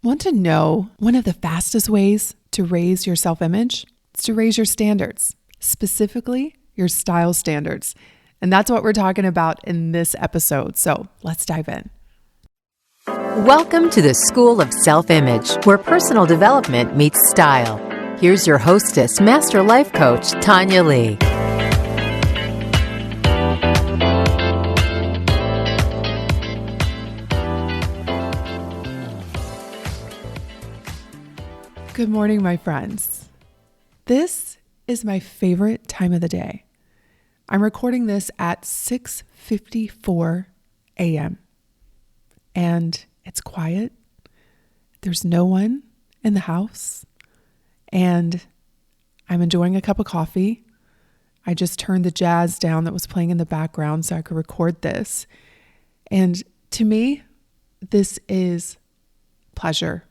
Want to know one of the fastest ways to raise your self-image? It's to raise your standards, specifically your style standards. And that's what we're talking about in this episode. So let's dive in. Welcome to the School of Self-Image, where personal development meets style. Here's your hostess, Master Life Coach, Tonya Leigh. Good morning, my friends. This is my favorite time of the day. I'm recording this at 6:54 a.m. and it's quiet. There's no one in the house and I'm enjoying a cup of coffee. I just turned the jazz down that was playing in the background so I could record this. And to me, this is pleasure.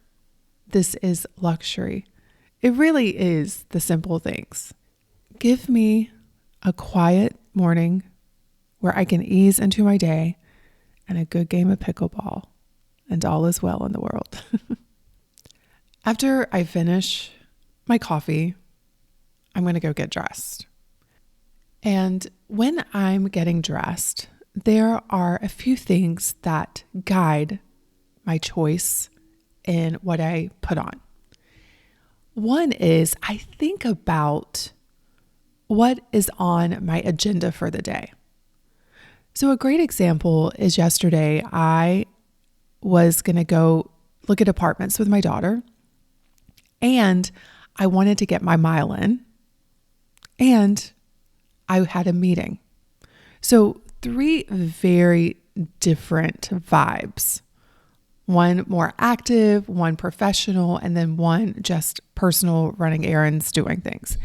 This is luxury. It really is the simple things. Give me a quiet morning where I can ease into my day and a good game of pickleball, and all is well in the world. After I finish my coffee, I'm going to go get dressed. And when I'm getting dressed, there are a few things that guide my choice in what I put on. One is I think about what is on my agenda for the day. So a great example is yesterday I was going to go look at apartments with my daughter, and I wanted to get my mile in, and I had a meeting. So 3 very different vibes. One more active, one professional, and then one just personal, running errands, doing things.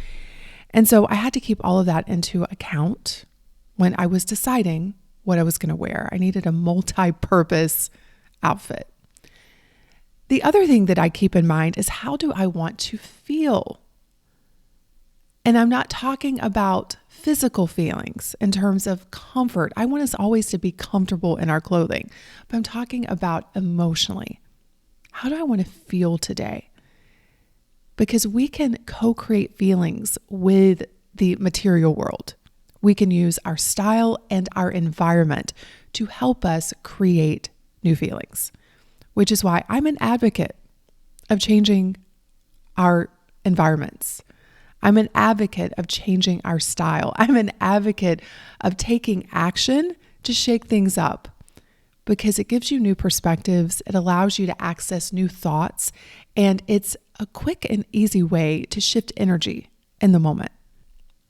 And so I had to keep all of that into account when I was deciding what I was going to wear. I needed a multi-purpose outfit. The other thing that I keep in mind is, how do I want to feel? And I'm not talking about physical feelings in terms of comfort. I want us always to be comfortable in our clothing, but I'm talking about emotionally. How do I want to feel today? Because we can co-create feelings with the material world. We can use our style and our environment to help us create new feelings, which is why I'm an advocate of changing our environments. I'm an advocate of changing our style. I'm an advocate of taking action to shake things up because it gives you new perspectives. It allows you to access new thoughts, and it's a quick and easy way to shift energy in the moment.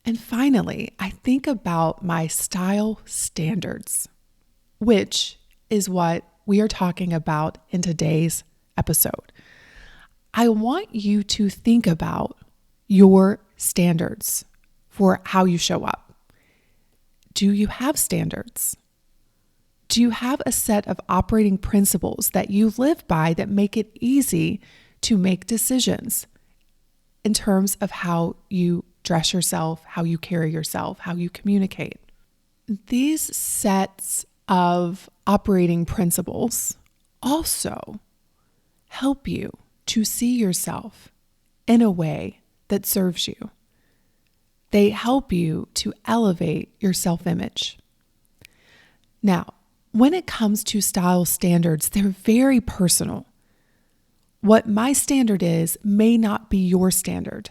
And finally, I think about my style standards, which is what we are talking about in today's episode. I want you to think about your standards for how you show up. Do you have standards? Do you have a set of operating principles that you live by that make it easy to make decisions in terms of how you dress yourself, how you carry yourself, how you communicate? These sets of operating principles also help you to see yourself in a way that serves you. They help you to elevate your self-image. Now, when it comes to style standards, they're very personal. What my standard is may not be your standard.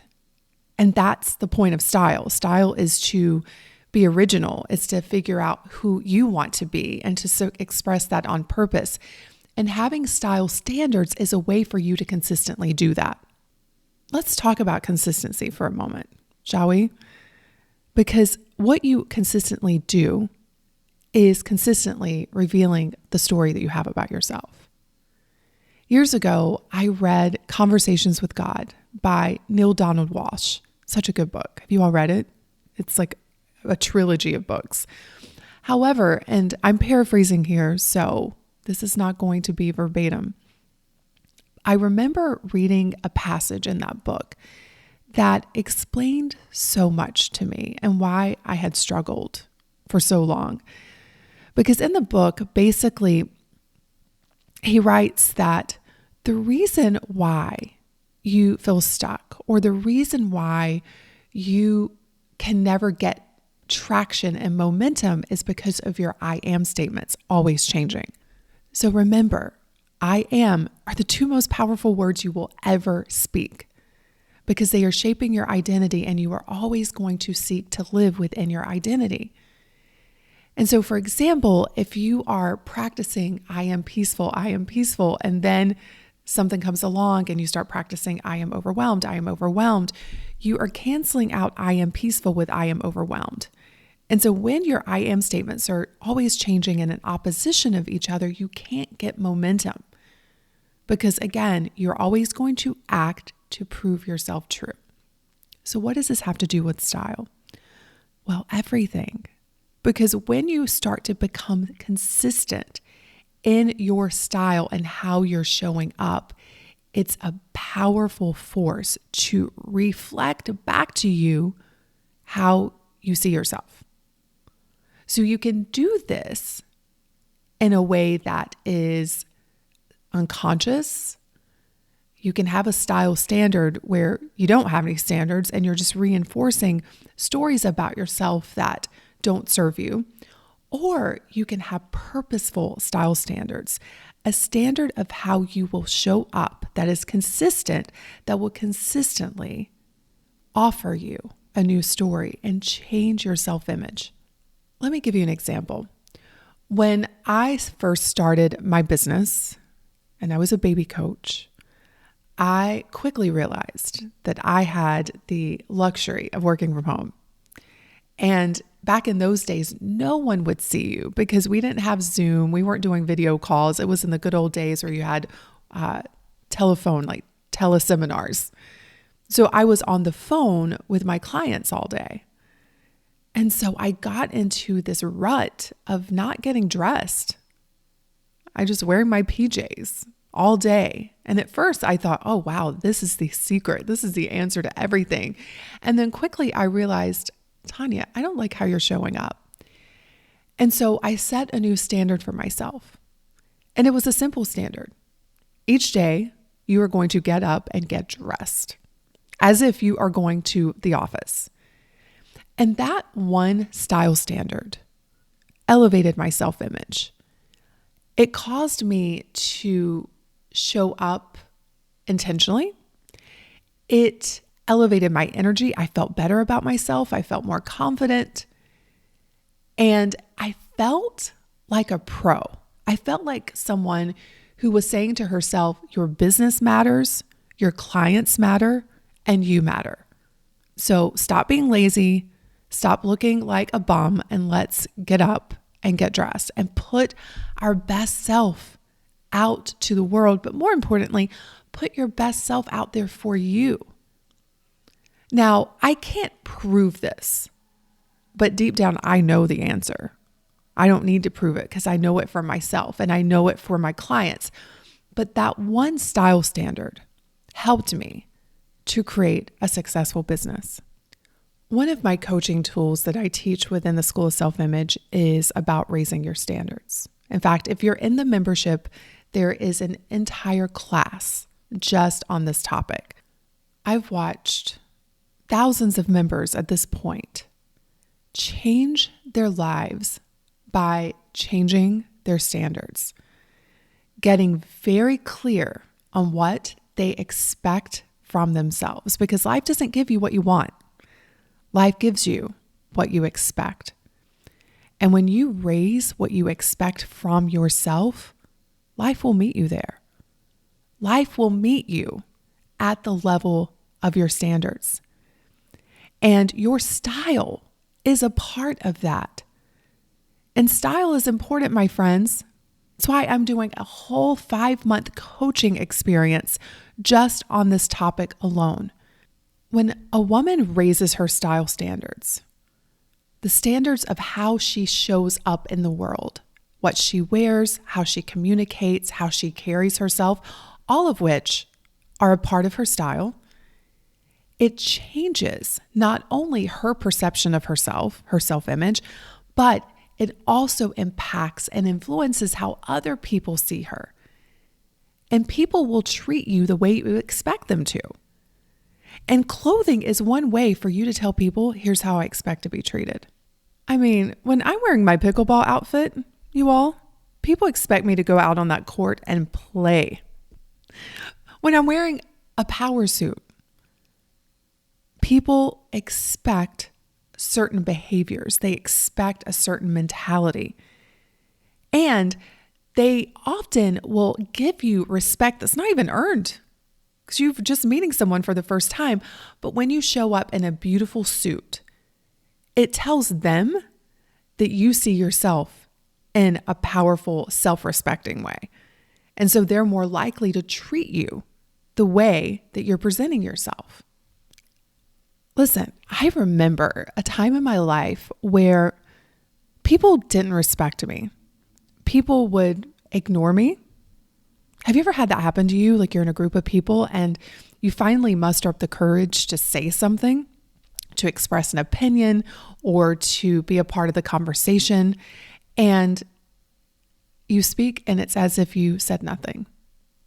And that's the point of style. Style is to be original. It's to figure out who you want to be and to express that on purpose. And having style standards is a way for you to consistently do that. Let's talk about consistency for a moment, shall we? Because what you consistently do is consistently revealing the story that you have about yourself. Years ago, I read Conversations with God by Neil Donald Walsch. Such a good book. Have you all read it? It's like a trilogy of books. However, and I'm paraphrasing here, so this is not going to be verbatim. I remember reading a passage in that book that explained so much to me and why I had struggled for so long. Because in the book, basically, he writes that The reason why you feel stuck, or the reason why you can never get traction and momentum, is because of your I am statements always changing. So remember, I am are the two most powerful words you will ever speak, because they are shaping your identity, and you are always going to seek to live within your identity. And so, for example, if you are practicing I am peaceful, and then something comes along and you start practicing I am overwhelmed, you are canceling out I am peaceful with I am overwhelmed. And so when your I am statements are always changing and in opposition of each other, you can't get momentum, because again, you're always going to act to prove yourself true. So what does this have to do with style? Well, everything. Because when you start to become consistent in your style and how you're showing up, it's a powerful force to reflect back to you how you see yourself. So you can do this in a way that is unconscious. You can have a style standard where you don't have any standards and you're just reinforcing stories about yourself that don't serve you. Or you can have purposeful style standards, a standard of how you will show up that is consistent, that will consistently offer you a new story and change your self-image. Let me give you an example. When I first started my business and I was a baby coach, I quickly realized that I had the luxury of working from home. And back in those days, no one would see you because we didn't have Zoom. We weren't doing video calls. It was in the good old days where you had telephone, like teleseminars. So I was on the phone with my clients all day. And so I got into this rut of not getting dressed. I just wearing my PJs all day. And at first I thought, oh, wow, this is the secret. This is the answer to everything. And then quickly I realized, Tonya, I don't like how you're showing up. And so I set a new standard for myself. And it was a simple standard. Each day you are going to get up and get dressed as if you are going to the office. And that one style standard elevated my self-image. It caused me to show up intentionally. It elevated my energy. I felt better about myself. I felt more confident. And I felt like a pro. I felt like someone who was saying to herself, your business matters, your clients matter, and you matter. So stop being lazy. Stop looking like a bum, and let's get up and get dressed and put our best self out to the world. But more importantly, put your best self out there for you. Now, I can't prove this, but deep down, I know the answer. I don't need to prove it because I know it for myself and I know it for my clients. But that one style standard helped me to create a successful business. One of my coaching tools that I teach within the School of Self-Image is about raising your standards. In fact, if you're in the membership, there is an entire class just on this topic. I've watched thousands of members at this point change their lives by changing their standards, getting very clear on what they expect from themselves, because life doesn't give you what you want. Life gives you what you expect. And when you raise what you expect from yourself, life will meet you there. Life will meet you at the level of your standards. And your style is a part of that. And style is important, my friends. That's why I'm doing a whole 5-month coaching experience just on this topic alone. When a woman raises her style standards, the standards of how she shows up in the world, what she wears, how she communicates, how she carries herself, all of which are a part of her style, it changes not only her perception of herself, her self-image, but it also impacts and influences how other people see her. and people will treat you the way you expect them to. And clothing is one way for you to tell people, here's how I expect to be treated. I mean, when I'm wearing my pickleball outfit, you all, people expect me to go out on that court and play. When I'm wearing a power suit, people expect certain behaviors. They expect a certain mentality. And they often will give you respect that's not even earned because you're just meeting someone for the first time. But when you show up in a beautiful suit, it tells them that you see yourself in a powerful, self-respecting way. And so they're more likely to treat you the way that you're presenting yourself. Listen, I remember a time in my life where people didn't respect me. People would ignore me. Have you ever had that happen to you? Like you're in a group of people and you finally muster up the courage to say something, to express an opinion, or to be a part of the conversation. And you speak and it's as if you said nothing.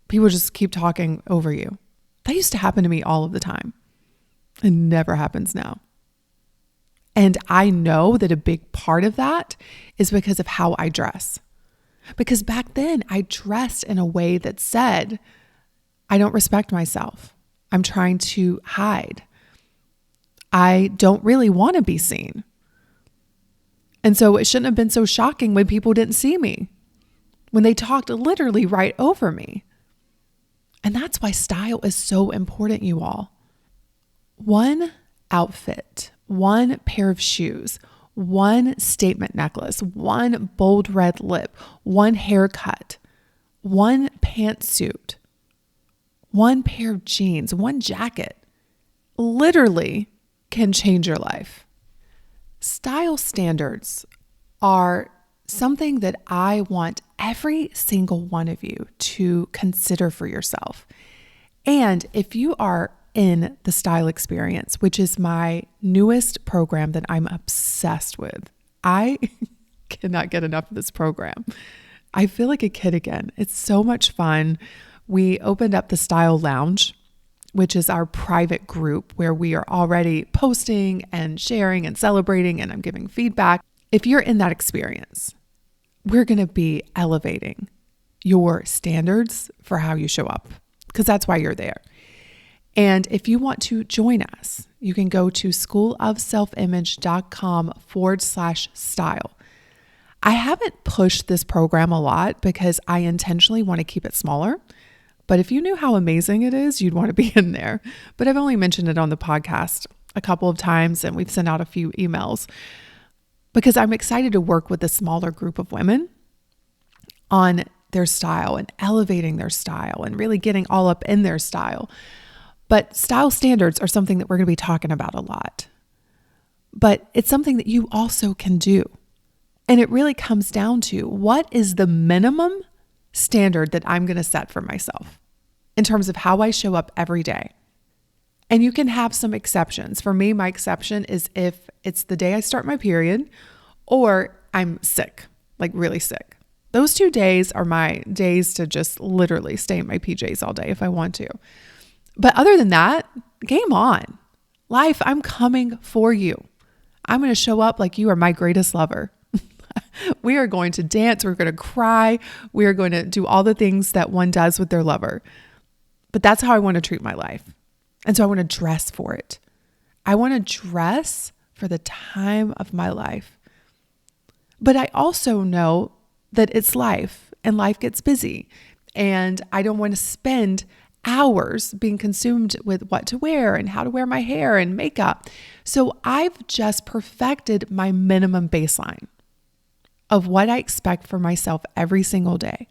People just keep talking over you. That used to happen to me all of the time. It never happens now. And I know that a big part of that is because of how I dress. Because back then I dressed in a way that said, I don't respect myself. I'm trying to hide. I don't really want to be seen. And so it shouldn't have been so shocking when people didn't see me, when they talked literally right over me. And that's why style is so important, you all. One outfit, one pair of shoes, one statement necklace, one bold red lip, one haircut, one pantsuit, one pair of jeans, one jacket, literally can change your life. Style standards are something that I want every single one of you to consider for yourself. And if you are in the Style Experience, which is my newest program that I'm obsessed with, I cannot get enough of this program. I feel like a kid again. It's so much fun. We opened up the Style Lounge, which is our private group where we are already posting and sharing and celebrating, and I'm giving feedback. If you're in that experience, we're going to be elevating your standards for how you show up, because that's why you're there. And if you want to join us, you can go to schoolofselfimage.com/style. I haven't pushed this program a lot because I intentionally want to keep it smaller. But if you knew how amazing it is, you'd want to be in there. But I've only mentioned it on the podcast a couple of times, and we've sent out a few emails because I'm excited to work with a smaller group of women on their style and elevating their style and really getting all up in their style. But style standards are something that we're going to be talking about a lot. But it's something that you also can do. And it really comes down to, what is the minimum standard that I'm going to set for myself in terms of how I show up every day? And you can have some exceptions. For me, my exception is if it's the day I start my period or I'm sick, like really sick. Those 2 days are my days to just literally stay in my PJs all day if I want to. But other than that, game on. Life, I'm coming for you. I'm going to show up like you are my greatest lover. We are going to dance. We're going to cry. We are going to do all the things that one does with their lover. But that's how I want to treat my life. And so I want to dress for it. I want to dress for the time of my life. But I also know that it's life and life gets busy. And I don't want to spend hours being consumed with what to wear and how to wear my hair and makeup. So I've just perfected my minimum baseline of what I expect for myself every single day.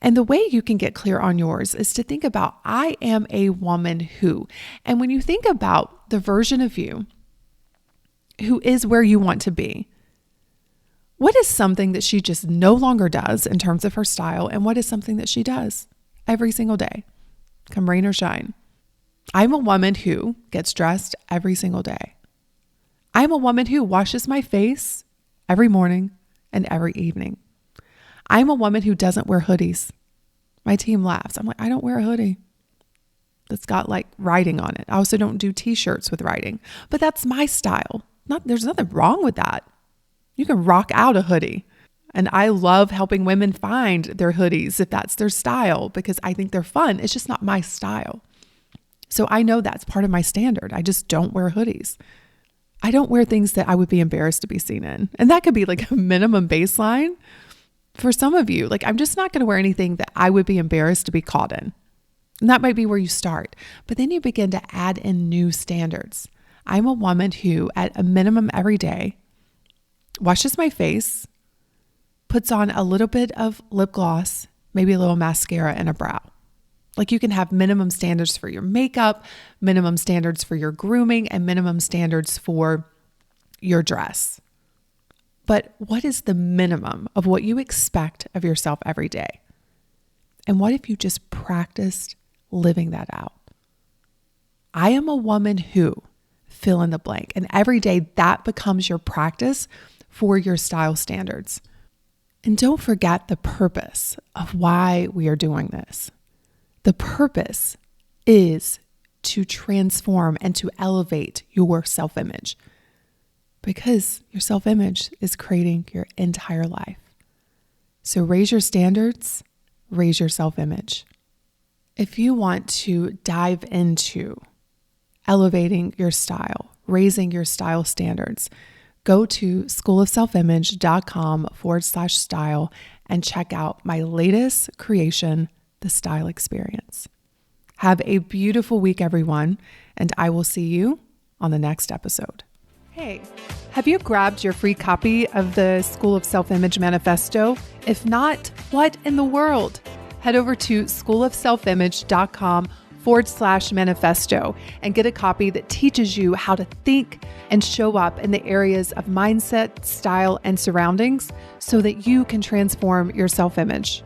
And the way you can get clear on yours is to think about, I am a woman who, and when you think about the version of you who is where you want to be, what is something that she just no longer does in terms of her style? And what is something that she does every single day, come rain or shine? I'm a woman who gets dressed every single day. I'm a woman who washes my face every morning and every evening. I'm a woman who doesn't wear hoodies. My team laughs. I'm like, I don't wear a hoodie that's got like writing on it. I also don't do t-shirts with writing, but that's my style. There's nothing wrong with that. You can rock out a hoodie. And I love helping women find their hoodies if that's their style, because I think they're fun. It's just not my style. So I know that's part of my standard. I just don't wear hoodies. I don't wear things that I would be embarrassed to be seen in. And that could be like a minimum baseline for some of you. Like, I'm just not going to wear anything that I would be embarrassed to be caught in. And that might be where you start. But then you begin to add in new standards. I'm a woman who, at a minimum every day, washes my face, puts on a little bit of lip gloss, maybe a little mascara and a brow. Like, you can have minimum standards for your makeup, minimum standards for your grooming, and minimum standards for your dress. But what is the minimum of what you expect of yourself every day? And what if you just practiced living that out? I am a woman who, fill in the blank. And every day that becomes your practice for your style standards. And don't forget the purpose of why we are doing this. The purpose is to transform and to elevate your self-image, because your self-image is creating your entire life. So raise your standards, raise your self-image. If you want to dive into elevating your style, raising your style standards, go to schoolofselfimage.com/style and check out my latest creation, the Style Experience. Have a beautiful week, everyone, and I will see you on the next episode. Hey, have you grabbed your free copy of the School of Self-Image Manifesto? If not, what in the world? Head over to schoolofselfimage.com/manifesto and get a copy that teaches you how to think and show up in the areas of mindset, style, and surroundings so that you can transform your self-image.